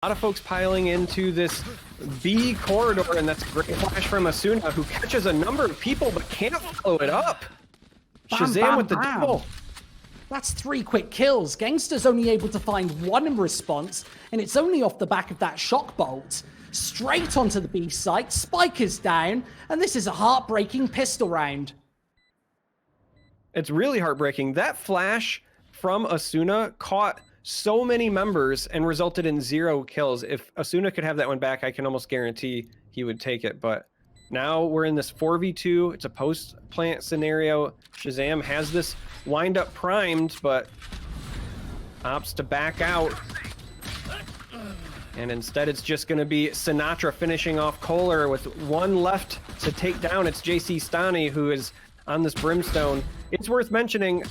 A lot of folks piling into this B corridor, and that's a great flash from Asuna, who catches a number of people but can't follow it up. ShahZaM with the double. That's 3 quick kills. Genghsta's only able to find 1 in response, and it's only off the back of that shock bolt. Straight onto the B site, Spike is down, and this is a heartbreaking pistol round. It's really heartbreaking. That flash from Asuna caught so many members and resulted in 0 kills. If Asuna could have that one back, I can almost guarantee he would take it. But now we're in this 4v2. It's a post-plant scenario. ShahZaM has this wind-up primed, but opts to back out. And instead, it's just going to be Sinatraa finishing off Koler with 1 left to take down. It's Jcstani who is on this brimstone. It's worth mentioning,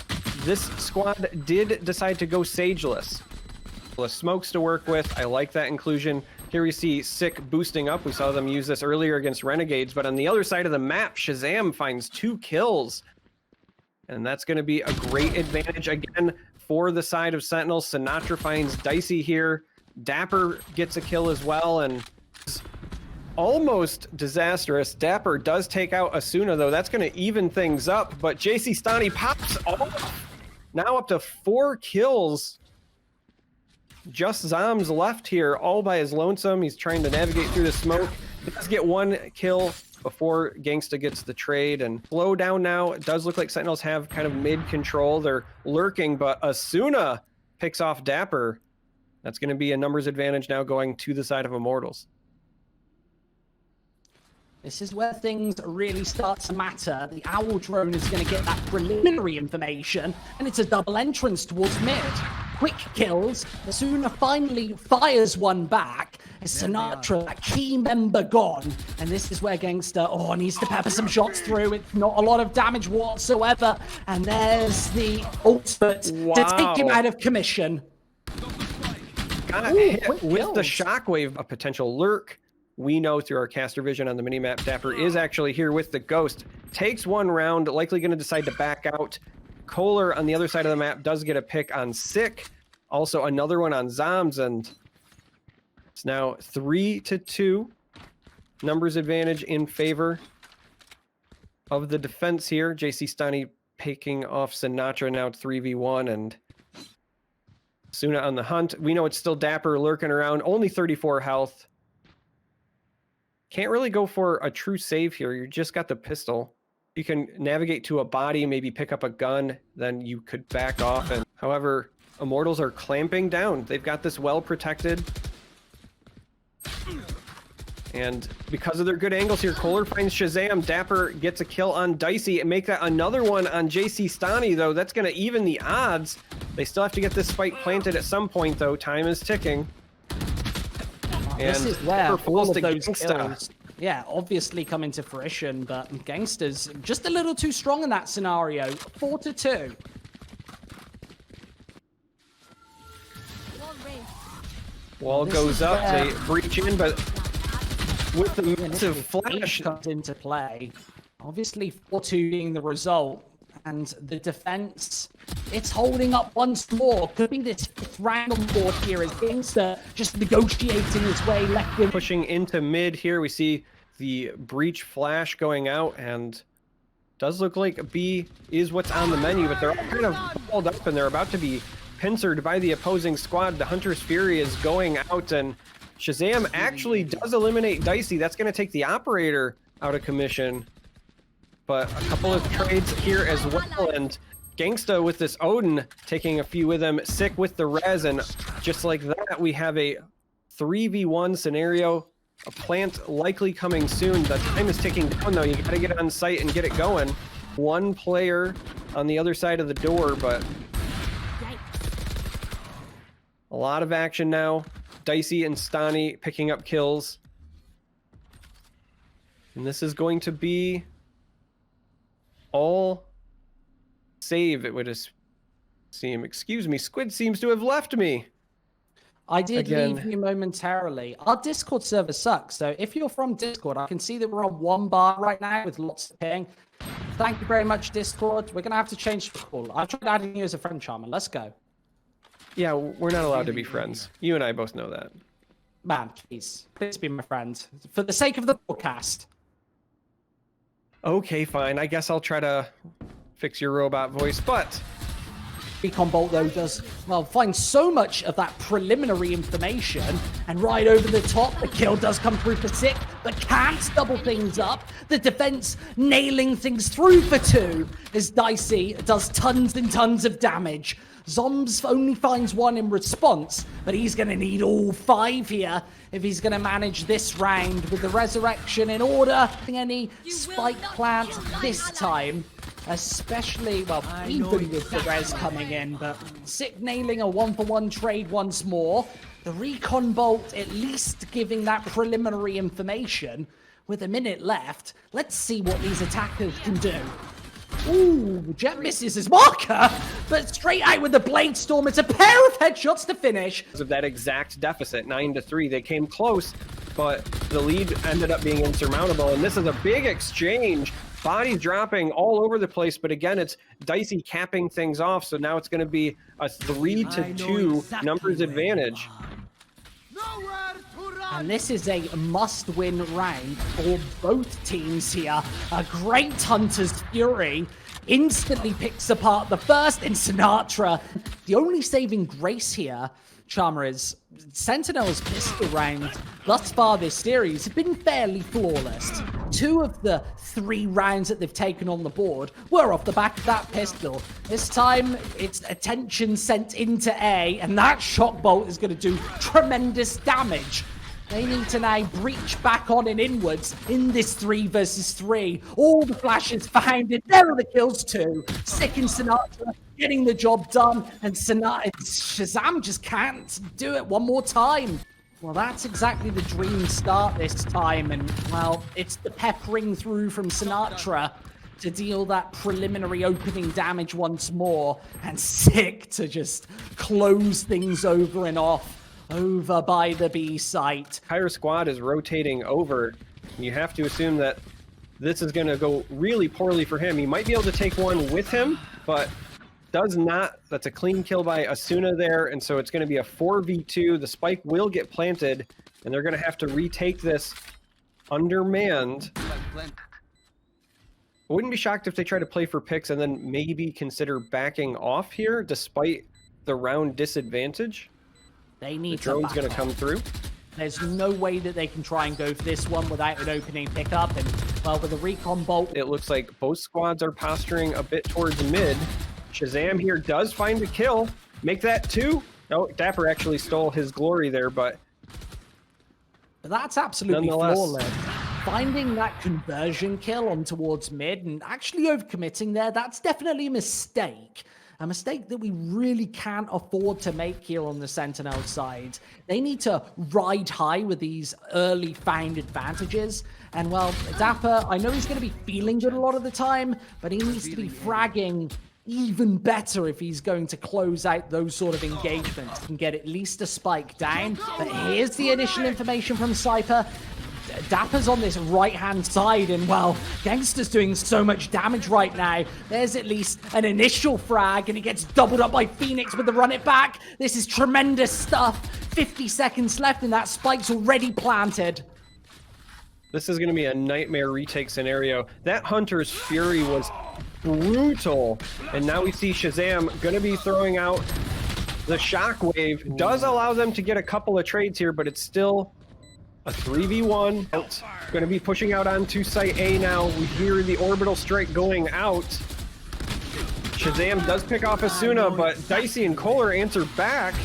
this squad did decide to go sageless. Smokes to work with. I like that inclusion. Here we see Sick boosting up. We saw them use this earlier against Renegades, but on the other side of the map, ShahZaM finds 2 kills. And that's going to be a great advantage again for the side of Sentinels. Sinatraa finds Dicey here. Dapr gets a kill as well, and almost disastrous. Dapr does take out Asuna, though. That's going to even things up, but Jcstani pops off. Now up to 4 kills. Just Zombs left here all by his lonesome. He's trying to navigate through the smoke. He does get 1 kill before Genghsta gets the trade, and slow down now. It does look like Sentinels have kind of mid-control. They're lurking, but Asuna picks off Dapr. That's going to be a numbers advantage now going to the side of Immortals. This is where things really start to matter. The Owl drone is going to get that preliminary information, and it's a double entrance towards mid. Quick kills. Asuna finally fires 1 back. As Sinatraa, that key member, gone. And this is where Genghsta needs to pepper some shots through. It's not a lot of damage whatsoever. And there's the ultimate to take him out of commission. Got hit with the shockwave, a potential lurk. We know through our caster vision on the minimap, Dapr is actually here with the ghost. Takes 1 round, likely going to decide to back out. Koler on the other side of the map does get a pick on Sick. Also another one on Zombs, and it's now 3-2. Numbers advantage in favor of the defense here. Jcstani picking off Sinatraa, now 3v1, and Asuna on the hunt. We know it's still Dapr lurking around, only 34 health. Can't really go for a true save here. You just got the pistol. You can navigate to a body, maybe pick up a gun, then you could back off. And however, Immortals are clamping down. They've got this well protected. And because of their good angles here, Koler finds ShahZaM. Dapr gets a kill on Dicey and make that another one on Jcstani, though. That's going to even the odds. They still have to get this spike planted at some point, though. Time is ticking. And this is where all of those Genghsta. kills, obviously come into fruition, but Genghsta's just a little too strong in that scenario. 4-2. Wall goes up, they breach in, but with the massive flash comes into play. Obviously 4-2 being the result, and the defense, it's holding up once more. Could be this 5th round on board here as Genghsta just negotiating his way left with. Pushing into mid here, we see the breach flash going out, and does look like B is what's on the menu, but they're all kind of pulled up and they're about to be pincered by the opposing squad. The Hunter's Fury is going out, and ShahZaM actually does eliminate Dicey. That's going to take the operator out of commission. But a couple of trades here as well, and Genghsta with this Odin taking a few with him. Sick with the res, and just like that, we have a 3v1 scenario. A plant likely coming soon. The time is ticking down, though. You got to get on site and get it going. 1 player on the other side of the door, but a lot of action now. Dicey and Stani picking up kills. And this is going to be all save, it would seem. Excuse me, Squid seems to have left me. I did leave you momentarily. Our Discord server sucks, so if you're from Discord, I can see that we're on 1 bar right now with lots of ping. Thank you very much, Discord. We're going to have to change the call. I've tried adding you as a friend, Charmer. Let's go. Yeah, we're not allowed to be friends. You and I both know that. Man, please be my friend. For the sake of the broadcast. Okay, fine. I guess I'll try to fix your robot voice, but... Recon Bolt, though, does, well, find so much of that preliminary information, and right over the top, the kill does come through for Sick, but can't double things up. The defense nailing things through for 2, as Dicey does tons and tons of damage. Zombs only finds 1 in response, but he's going to need all 5 here if he's going to manage this round with the resurrection in order. Any spike plant this time, especially, well, even with the res coming in, but Sick nailing a 1-for-1 trade once more. The Recon Bolt at least giving that preliminary information. With a minute left, let's see what these attackers can do. Ooh, Jet misses his marker, but straight out with the Blade Storm. It's a pair of headshots to finish. Because of that exact deficit, 9-3, they came close, but the lead ended up being insurmountable. And this is a big exchange. Bodies dropping all over the place, but again, it's Dicey capping things off. So now it's going to be a 3-2 numbers advantage. And this is a must-win round for both teams here. A great Hunter's Fury instantly picks apart the first in Sinatraa. The only saving grace here, Charmer, is Sentinel's pistol round thus far this series have been fairly flawless. 2 of the 3 rounds that they've taken on the board were off the back of that pistol. This time, it's attention sent into A, and that shock bolt is going to do tremendous damage. They need to now breach back on and inwards in this 3 versus 3. All the flashes found, and there are the kills too. Sick and Sinatraa getting the job done, and ShahZaM just can't do it one more time. Well, that's exactly the dream start this time, and, well, it's the peppering through from Sinatraa to deal that preliminary opening damage once more, and Sick to just close things over and off. Over by the B site. Entire squad is rotating over. You have to assume that this is going to go really poorly for him. He might be able to take one with him, but does not. That's a clean kill by Asuna there, and so it's going to be a 4v2. The spike will get planted, and they're going to have to retake this undermanned. I wouldn't be shocked if they try to play for picks and then maybe consider backing off here, despite the round disadvantage. They need the drone's going to come through. There's no way that they can try and go for this one without an opening pickup. And, well, with the Recon Bolt... It looks like both squads are posturing a bit towards mid. ShahZaM here does find a kill. Make that 2. No, Dapr actually stole his glory there, but... That's absolutely flawless. Finding that conversion kill on towards mid and actually overcommitting there, that's definitely a mistake. A mistake that we really can't afford to make here on the Sentinel side. They need to ride high with these early found advantages. And, well, Dapr, I know he's going to be feeling good a lot of the time, but he needs to be fragging even better if he's going to close out those sort of engagements and get at least a spike down. But here's the initial information from Cypher. Dapr's on this right-hand side, and, well, Genghsta's doing so much damage right now. There's at least an initial frag, and he gets doubled up by Phoenix with the run it back. This is tremendous stuff. 50 seconds left, and that spike's already planted. This is going to be a nightmare retake scenario. That Hunter's Fury was brutal, and now we see ShahZaM going to be throwing out the Shockwave. Does allow them to get a couple of trades here, but it's still a 3v1. Going to be pushing out onto site A now. We hear the orbital strike going out. ShahZaM does pick off Asuna, but Dicey and Koler answer back.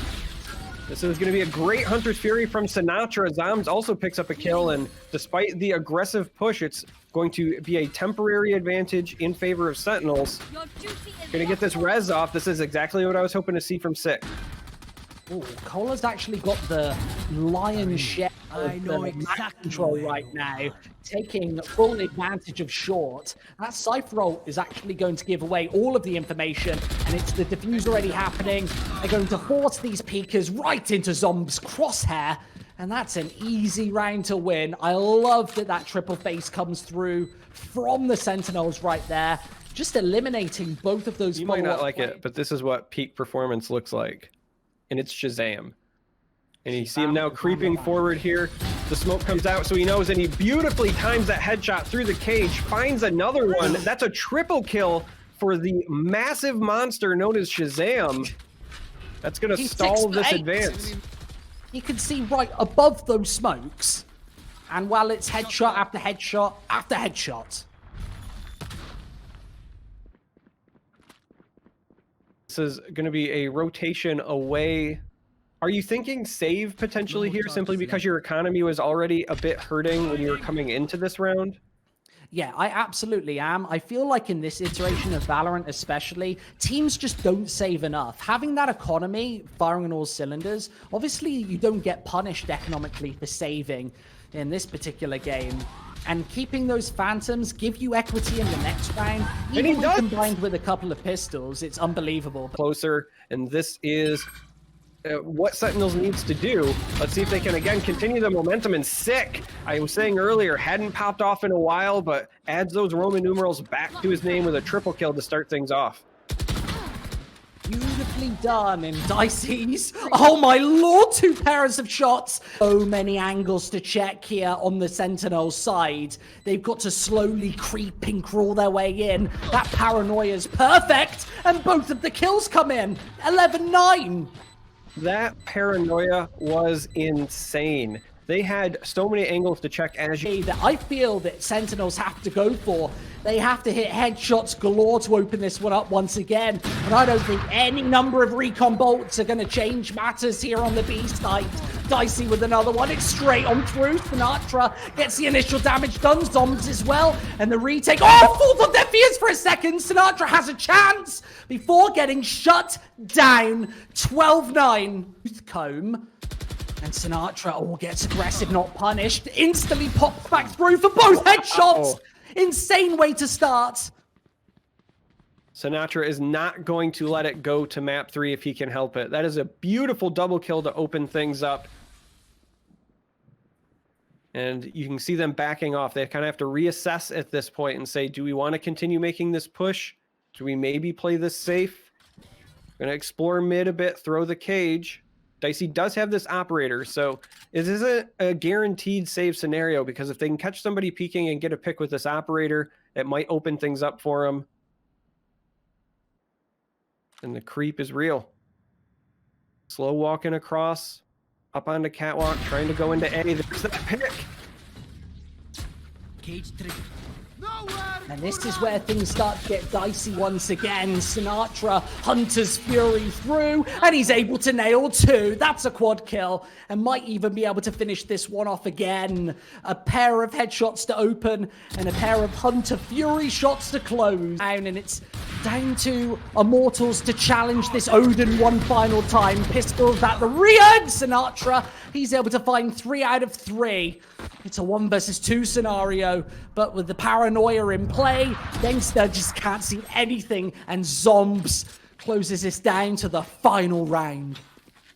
This is going to be a great Hunter's Fury from Sinatraa. Zombs also picks up a kill, and despite the aggressive push, it's going to be a temporary advantage in favor of Sentinels. Going to get this res off. This is exactly what I was hoping to see from Sick. Ooh, Koler's actually got the lion's share of the map control right now, taking full advantage of short. That Cypher ult is actually going to give away all of the information, and it's the diffuse already happening. They're going to force these peekers right into Zombs' crosshair, and that's an easy round to win. I love that that triple face comes through from the Sentinels right there, just eliminating both of those. You might not like it, but this is what peak performance looks like. And it's ShahZaM. And you see him now creeping forward here. The smoke comes out, so he knows, and he beautifully times that headshot through the cage, finds another one. That's a triple kill for the massive monster known as ShahZaM. That's going to stall this advance. You can see right above those smokes. And while it's headshot after headshot after headshot. This is going to be a rotation away. Are you thinking save potentially here simply because your economy was already a bit hurting when you were coming into this round? Yeah, I absolutely am. I feel like in this iteration of Valorant especially, teams just don't save enough. Having that economy firing on all cylinders, obviously you don't get punished economically for saving in this particular game. And keeping those phantoms give you equity in the next round, even when combined with a couple of pistols, it's unbelievable. Closer, and this is what Sentinels needs to do. Let's see if they can again continue the momentum. And sick, I was saying earlier, hadn't popped off in a while, but adds those Roman numerals back to his name with a triple kill to start things off. Beautifully done in diceyzx. Oh my lord, 2 pairs of shots. So many angles to check here on the Sentinels side. They've got to slowly creep and crawl their way in. That paranoia is perfect, and both of the kills come in. 11-9. That paranoia was insane. They had so many angles to check as you... That I feel that Sentinels have to go for. They have to hit headshots galore to open this one up once again. And I don't think any number of recon bolts are going to change matters here on the B side. Dicey with another one. It's straight on through. Sinatraa gets the initial damage done. Zombs as well. And the retake. Oh, falls on deaf ears for a second. Sinatraa has a chance before getting shut down. 12-9. Comb. And Sinatraa gets aggressive, not punished. Instantly pops back through for both headshots. Insane way to start. Sinatraa is not going to let it go to map 3 if he can help it. That is a beautiful double kill to open things up. And you can see them backing off. They kind of have to reassess at this point and say, do we want to continue making this push? Do we maybe play this safe? We're going to explore mid a bit, throw the cage. Dicey does have this operator, so it isn't a guaranteed save scenario, because if they can catch somebody peeking and get a pick with this operator, it might open things up for them. And the creep is real. Slow walking across, up onto catwalk, trying to go into A. There's that pick. Cage 3. And this is where things start to get dicey once again. Sinatraa hunters Fury through, and he's able to nail 2. That's a quad kill, and might even be able to finish this one off again. A pair of headshots to open, and a pair of Hunter Fury shots to close. And it's down to Immortals to challenge this Odin one final time. Pistols at the rear. Sinatraa, he's able to find 3 out of 3. It's a 1 versus 2 scenario, but with the paranoia in play, Genghsta just can't see anything, and Zombs closes this down to the final round.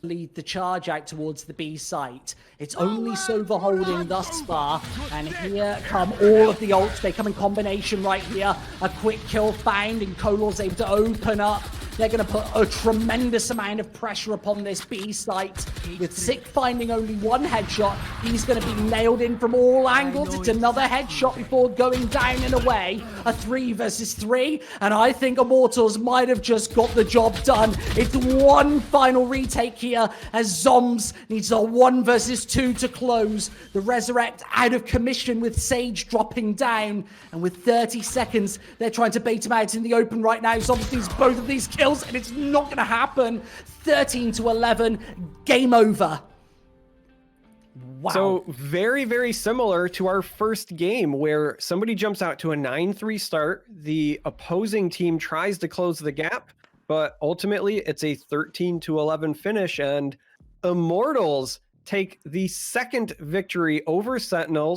Lead the charge out towards the B site. It's only Sova holding thus far, and here come all of the ults. They come in combination right here. A quick kill found, and Koler's able to open up. They're going to put a tremendous amount of pressure upon this B site. With Sick finding only 1 headshot, he's going to be nailed in from all angles. It's another headshot before going down and away. A 3 versus 3, and I think Immortals might have just got the job done. It's one final retake here, as Zombs needs a 1 versus 2 to close. The Resurrect out of commission with Sage dropping down, and with 30 seconds, they're trying to bait him out in the open right now. Zombs needs both of these kills, and it's not going to happen. 13-11, game over. Wow. So very, very similar to our first game, where somebody jumps out to a 9-3 start. The opposing team tries to close the gap, but ultimately it's a 13-11 finish, and Immortals take the second victory over Sentinels.